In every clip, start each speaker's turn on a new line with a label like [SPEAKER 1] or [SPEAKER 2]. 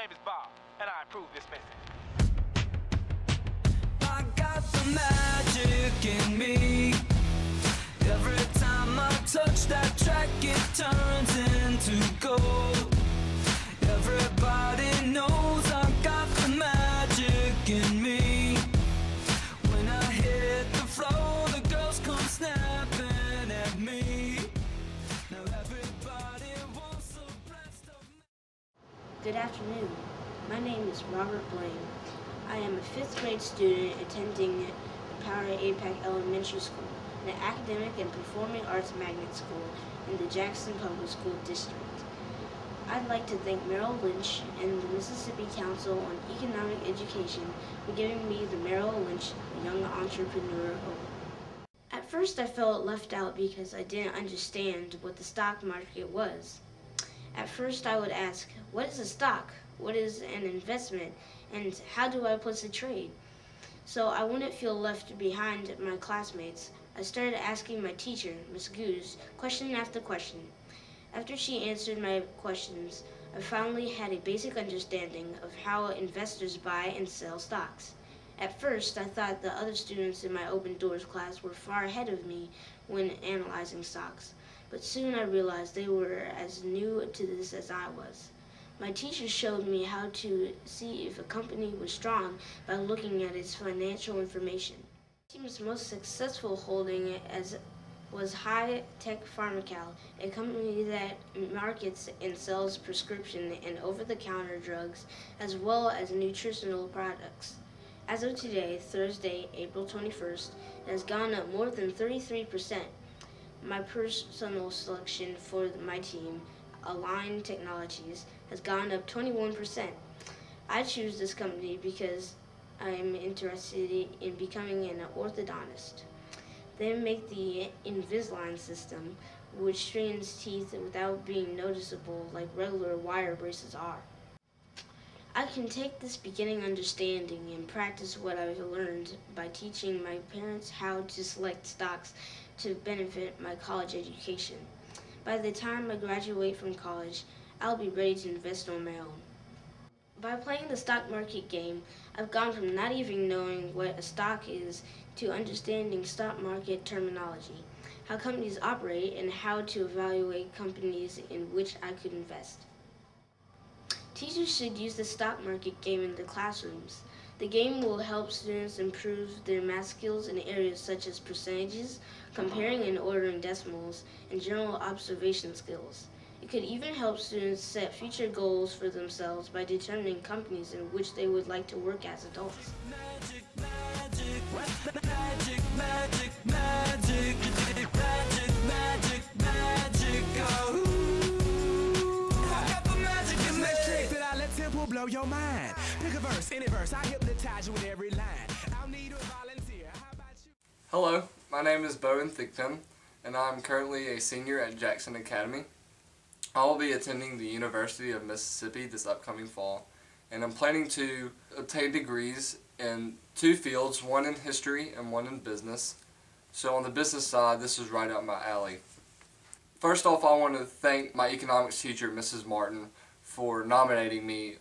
[SPEAKER 1] name is Bob, and I approve this message.
[SPEAKER 2] I got the magic in me. Every time I touch that track, it turns into gold. Everybody knows I got the magic in me. When I hit the floor, the girls come snapping at me. Now everybody wants a blast of me.
[SPEAKER 3] Good afternoon. My name is Robert Blaine. I am a 5th grade student attending the Power APAC Elementary School, an academic and performing arts magnet school in the Jackson Public School District. I'd like to thank Merrill Lynch and the Mississippi Council on Economic Education for giving me the Merrill Lynch Young Entrepreneur Award. At first I felt left out because I didn't understand what the stock market was. At first I would ask, what is a stock? What is an investment? And how do I place a trade? So I wouldn't feel left behind my classmates. I started asking my teacher, Miss Goose, question after question. After she answered my questions, I finally had a basic understanding of how investors buy and sell stocks. At first, I thought the other students in my Open Doors class were far ahead of me when analyzing stocks, but soon I realized they were as new to this as I was. My teacher showed me how to see if a company was strong by looking at its financial information. The team's most successful holding was High Tech Pharmacal, a company that markets and sells prescription and over-the-counter drugs as well as nutritional products. As of today, Thursday, April 21st, it has gone up more than 33%. My personal selection for my team, Align Technologies, has gone up 21%. I choose this company because I am interested in becoming an orthodontist. They make the Invisalign system, which straightens teeth without being noticeable like regular wire braces are. I can take this beginning understanding and practice what I've learned by teaching my parents how to select stocks to benefit my college education. By the time I graduate from college, I'll be ready to invest on my own. By playing the stock market game, I've gone from not even knowing what a stock is to understanding stock market terminology, how companies operate, and how to evaluate companies in which I could invest. Teachers should use the stock market game in the classrooms. The game will help students improve their math skills in areas such as percentages, comparing and ordering decimals, and general observation skills. It could even help students set future goals for themselves by determining companies in which they would like to work as adults.
[SPEAKER 2] Magic, magic, magic, magic, magic, magic, magic, magic, oh. I got the magic in me. Let's take that I let tempo blow your mind. Pick a verse, any verse, I hypnotize you with every line. I'll need a volunteer. How about you?
[SPEAKER 4] Hello, my name is Bowen Thigpen, and I'm currently a senior at Jackson Academy. I will be attending the University of Mississippi this upcoming fall, and I'm planning to obtain degrees in 2 fields, one in history and one in business. So on the business side, this is right up my alley. First off, I want to thank my economics teacher, Mrs. Martin, for nominating me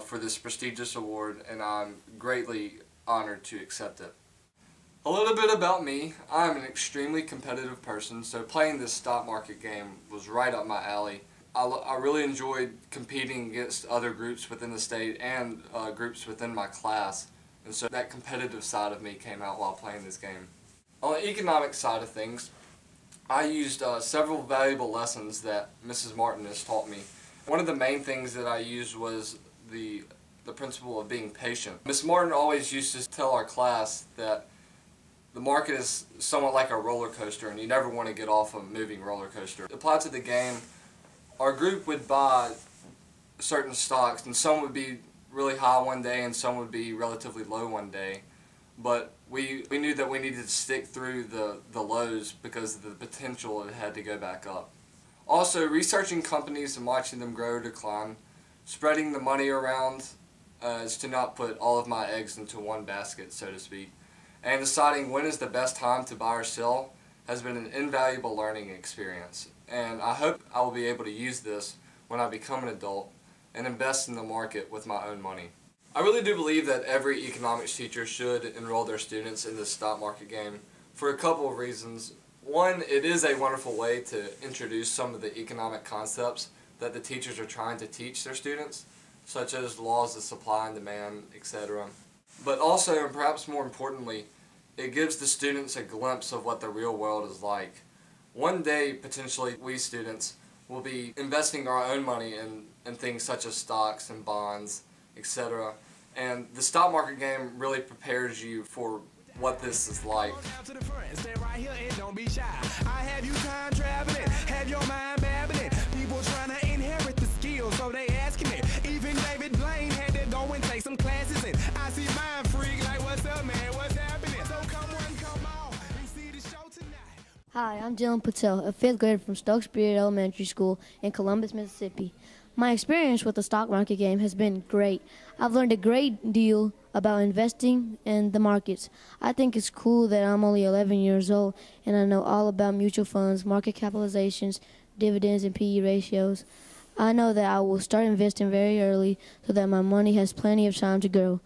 [SPEAKER 4] for this prestigious award, and I'm greatly honored to accept it. A little bit about me. I'm an extremely competitive person, so playing this stock market game was right up my alley. I really enjoyed competing against other groups within the state and groups within my class, and so that competitive side of me came out while playing this game. On the economic side of things, I used several valuable lessons that Mrs. Martin has taught me. One of the main things that I used was the principle of being patient. Ms. Martin always used to tell our class that the market is somewhat like a roller coaster, and you never want to get off a moving roller coaster. Applied to the game, our group would buy certain stocks, and some would be really high one day and some would be relatively low one day. But we knew that we needed to stick through the lows because of the potential it had to go back up. Also, researching companies and watching them grow or decline, spreading the money around is to not put all of my eggs into one basket, so to speak, and deciding when is the best time to buy or sell has been an invaluable learning experience. And I hope I will be able to use this when I become an adult and invest in the market with my own money. I really do believe that every economics teacher should enroll their students in the stock market game for a couple of reasons. One, it is a wonderful way to introduce some of the economic concepts that the teachers are trying to teach their students, such as laws of supply and demand, etc. But also, and perhaps more importantly, it gives the students a glimpse of what the real world is like. One day, potentially, we students will be investing our own money in things such as stocks and bonds, etc. And the stock market game really prepares you for what this is like.
[SPEAKER 5] Hi, I'm Dylan Patel, a 5th grader from Stokes Beard Elementary School in Columbus, Mississippi. My experience with the stock market game has been great. I've learned a great deal about investing in the markets. I think it's cool that I'm only 11 years old and I know all about mutual funds, market capitalizations, dividends, and PE ratios. I know that I will start investing very early so that my money has plenty of time to grow.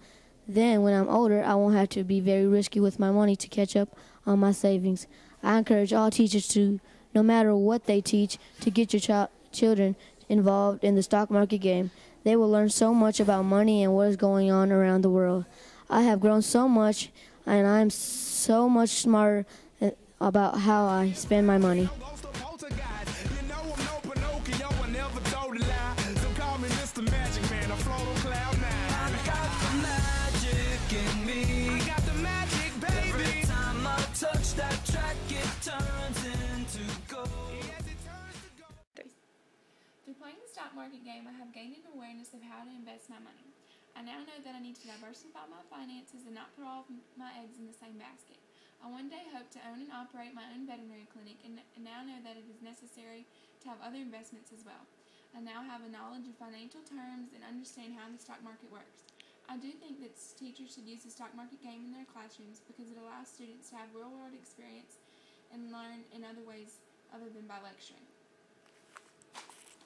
[SPEAKER 5] Then, when I'm older, I won't have to be very risky with my money to catch up on my savings. I encourage all teachers to, no matter what they teach, to get your children involved in the stock market game. They will learn so much about money and what is going on around the world. I have grown so much, and I'm so much smarter about how I spend my money.
[SPEAKER 6] Through playing the stock market game, I have gained an awareness of how to invest my money. I now know that I need to diversify my finances and not put all of my eggs in the same basket. I one day hope to own and operate my own veterinary clinic and now know that it is necessary to have other investments as well. I now have a knowledge of financial terms and understand how the stock market works. I do think that teachers should use the stock market game in their classrooms because it allows students to have real-world experience and learn in other ways other than by lecturing.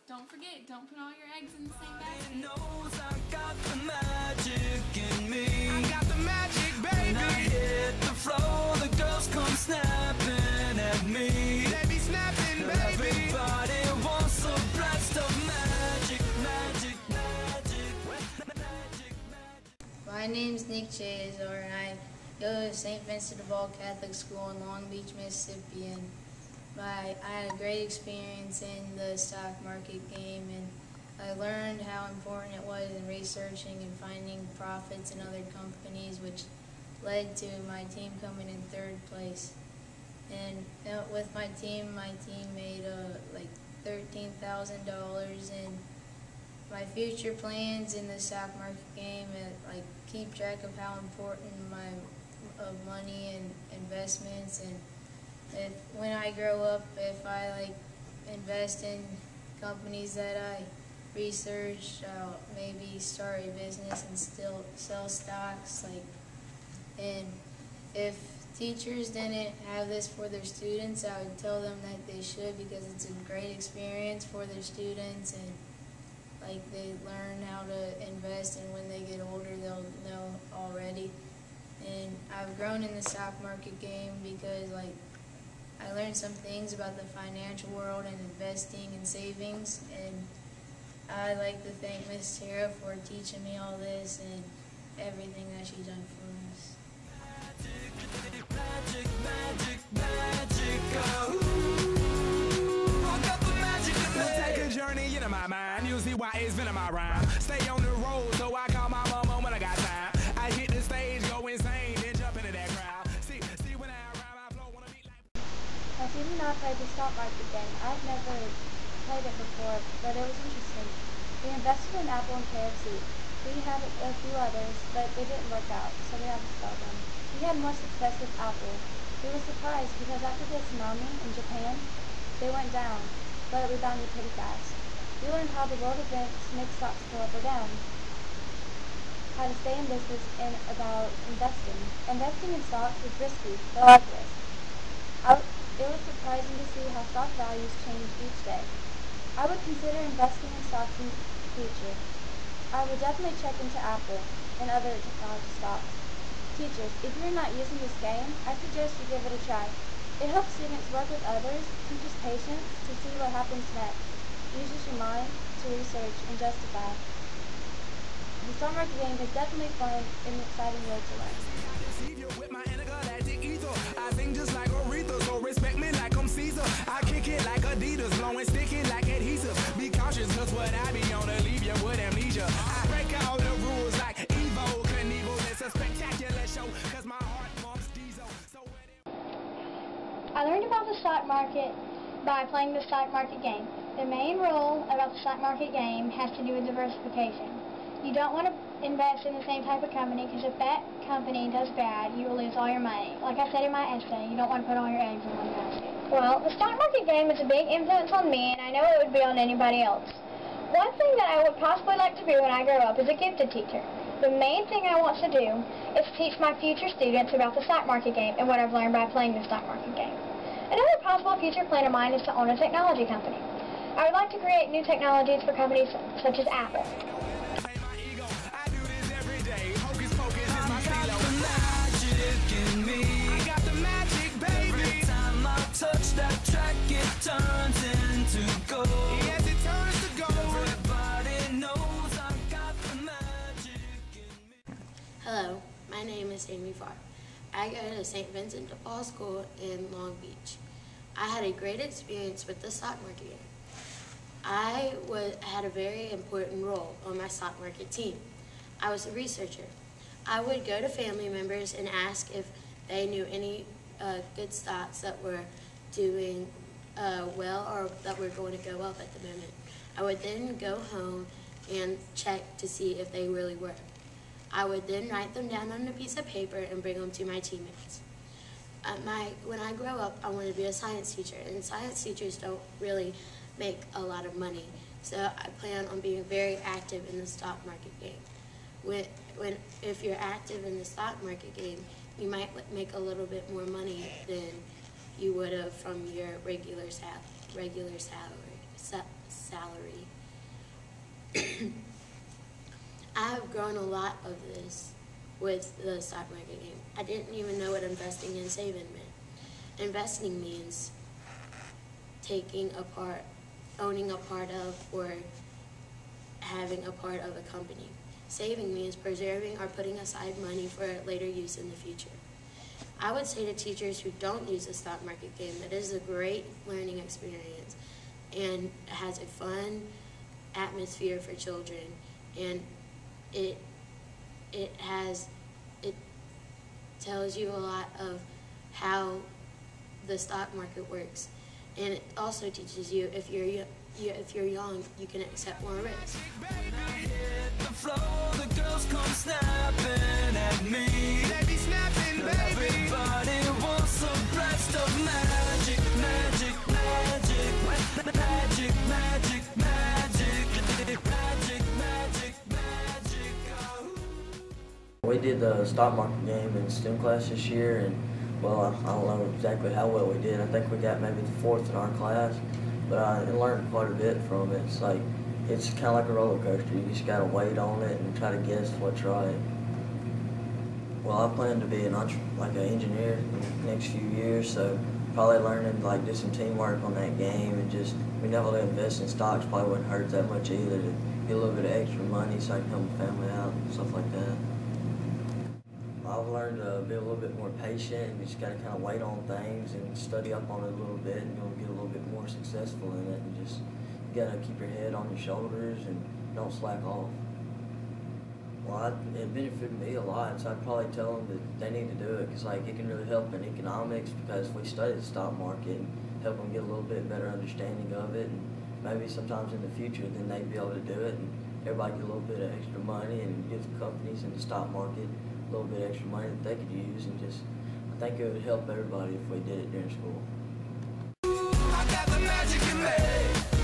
[SPEAKER 6] Don't forget, don't put all your eggs in the same basket.
[SPEAKER 2] Knows I got the magic in me. I got the magic, baby. When I hit the floor, the girls come snapping at me. They be snapping, baby. Everybody wants a blast of magic, magic, magic, magic, magic.
[SPEAKER 7] My name's Nick Chazor, and I go to St. Vincent de Paul Catholic School in Long Beach, Mississippi. And I had a great experience in the stock market game, and I learned how important it was in researching and finding profits in other companies, which led to my team coming in 3rd place. And with my team made like $13,000, and my future plans in the stock market game, like keep track of how important of money and investments, and when I grow up, if I invest in companies that I researched, I'll maybe start a business and still sell stocks. And if teachers didn't have this for their students, I would tell them that they should, because it's a great experience for their students, and they learn how to invest, and when they get older they'll know already. And I've grown in the stock market game because I learned some things about the financial world and investing and savings, and I'd like to thank Miss Tara for teaching me all this and everything that she's done for us.
[SPEAKER 2] Magic, magic, magic, oh. I got the magic in me. Take a journey into my mind. You'll see why it's been in my rhyme. Stay on the road, so I call my mama when I got time. I hit the stage, go insane, then jump into that crowd. See when I arrive, I flow, wanna be like.
[SPEAKER 8] I've even not played the stock market game. I've never played it before, but it was interesting. We invested in Apple and KFC. We had a few others, but they didn't work out, so we had to sell them. We had more success with Apple. We were surprised because after the tsunami in Japan, they went down, but it rebounded pretty fast. We learned how the world events make stocks go up or down, how to stay in business, and about investing. Investing in stocks is risky, but I like risk. It was surprising to see how stock values change each day. I would consider investing in stocks to future. I will definitely check into Apple and other technology stocks. Teachers, if you're not using this game, I suggest you give it a try. It helps students work with others, teaches patience to see what happens next, uses your mind to research and justify. The stock market game is definitely fun and an exciting way to learn.
[SPEAKER 2] I think just like Aretha, so respect me like I'm Caesar. I kick it like Adidas, blowing sticky like adhesive. Be cautious, cause what I be on to leave you with amnesia. I break all the rules like Evo Knievel. It's a spectacular show, cause my heart pumps diesel.
[SPEAKER 9] I learned about the stock market by playing the stock market game. The main rule about the stock market game has to do with diversification. You don't want to invest in the same type of company, because if that company does bad, you will lose all your money. Like I said in my essay, you don't want to put all your eggs in one basket. Well, the stock market game is a big influence on me, and I know it would be on anybody else. One thing that I would possibly like to be when I grow up is a gifted teacher. The main thing I want to do is teach my future students about the stock market game and what I've learned by playing the stock market game. Another possible future plan of mine is to own a technology company. I would like to create new technologies for companies such as Apple.
[SPEAKER 2] Touch that track, it turns into gold. Yes, it turns to gold. Everybody knows I got the magic in me.
[SPEAKER 3] Hello, my name is Amy Farr. I go to St. Vincent de Paul School in Long Beach. I had a great experience with the stock market game. I had a very important role on my stock market team. I was a researcher. I would go to family members and ask if they knew any good stocks that were doing well or that were going to go up at the moment. I would then go home and check to see if they really were. I would then write them down on a piece of paper and bring them to my teammates. When I grow up, I want to be a science teacher, and science teachers don't really make a lot of money, so I plan on being very active in the stock market game. If you're active in the stock market game, you might make a little bit more money than you would have from your regular salary. I have grown a lot of this with the stock market game. I didn't even know what investing and saving meant. Investing means owning a part of, or having a part of a company. Saving means preserving or putting aside money for later use in the future. I would say to teachers who don't use the stock market game that it is a great learning experience and has a fun atmosphere for children, and it tells you a lot of how the stock market works, and it also teaches you if you're young, you can accept more risk.
[SPEAKER 2] The girls come snapping at me. They be snapping, baby. Everybody wants a blast of magic, magic, magic, magic, magic, magic, magic, magic, magic.
[SPEAKER 10] We did the stock market game in STEM class this year, and well, I don't know exactly how well we did. I think we got maybe the 4th in our class, but I learned quite a bit from it. It's kind of like a roller coaster. You just gotta wait on it and try to guess what's right. Well, I plan to be an engineer in the next few years, so probably learning do some teamwork on that game, and just being able to invest in stocks probably wouldn't hurt that much either, to get a little bit of extra money so I can help my family out and stuff like that. I've learned to be a little bit more patient, and you just gotta kind of wait on things and study up on it a little bit, and you'll get a little bit more successful in it. And you gotta keep your head on your shoulders and don't slack off. Well, it benefited me a lot, so I'd probably tell them that they need to do it, because it can really help in economics, because if we study the stock market and help them get a little bit better understanding of it, and maybe sometimes in the future then they'd be able to do it, and everybody get a little bit of extra money, and give the companies in the stock market a little bit extra money that they could use, and I think it would help everybody if we did it during school.
[SPEAKER 2] I got the magic in me.